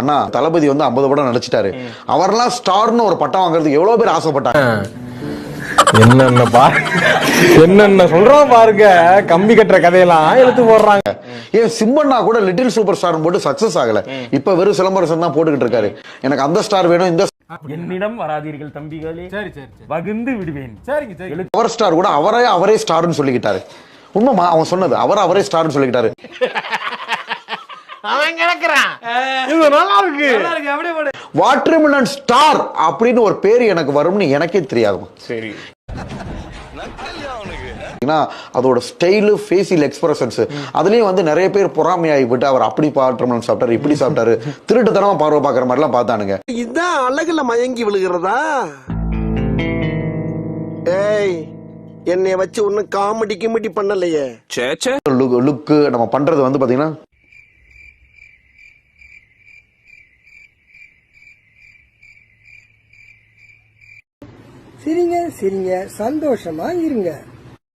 அண்ணா தளபதி வந்து 50 படம் நடிச்சிட்டாரு. அவரெல்லாம் ஸ்டார்னு ஒரு பட்டம் வாங்குறதுக்கு எவ்வளவு பேர் ஆசைப்பட்டாங்க. என்னென்ன சொல்றான் பாருங்க, கம்பி கட்டுற கதையெல்லாம் எடுத்து போடுறாங்க. ஏன் சிம்பண்ணா கூட லிட்டில் சூப்பர் ஸ்டார் போட்டு சக்சஸ் ஆகல, இப்ப வெறும் சிலம்பரசன் தான் போட்டுக்கிட்டு இருக்காரு. எனக்கு அந்த ஸ்டார் வேணும், இந்த என்னிடம் வராதீர்கள் தம்பிகளே, வகுந்து விடுவேன். பவர் ஸ்டார் கூட அவரே ஸ்டார்னு சொல்லிக்கிட்டாரு. உண்மைமா அவன் சொன்னது, அவரே ஸ்டார்னு சொல்லிக்கிட்டாரு. அவன் கிடக்குறான். இது நல்லா இருக்கு. வாட்டர்மெலன் ஸ்டார் அப்படின்னு ஒரு பேர் எனக்கு வரும்னு எனக்கே தெரியாதுமா. சரி, அதோட ஸ்டைலு, ஃபேஷியல் எக்ஸ்பிரஷன்ஸ், அதுலயும் வந்து நிறைய பேர் பொறாமையாகி விட்டு அவர் அப்படி வாட்டர்மெலன் சாப்பிட்டாரு, இப்படி சாப்பிட்டாரு, திருட்டுத்தனமா பார்வை பார்க்குற மாதிரி எல்லாம் பார்த்தானுங்க. இதான் அழகுல மயங்கி விழுகிறதா? ஏய், என்னைய வச்சு ஒன்னும் காமெடி கிமெடி பண்ணலையே. லுக்கு நம்ம பண்றது வந்து பாத்தீங்கன்னா சிரிங்க சிரிங்க, சந்தோஷமா இருங்க.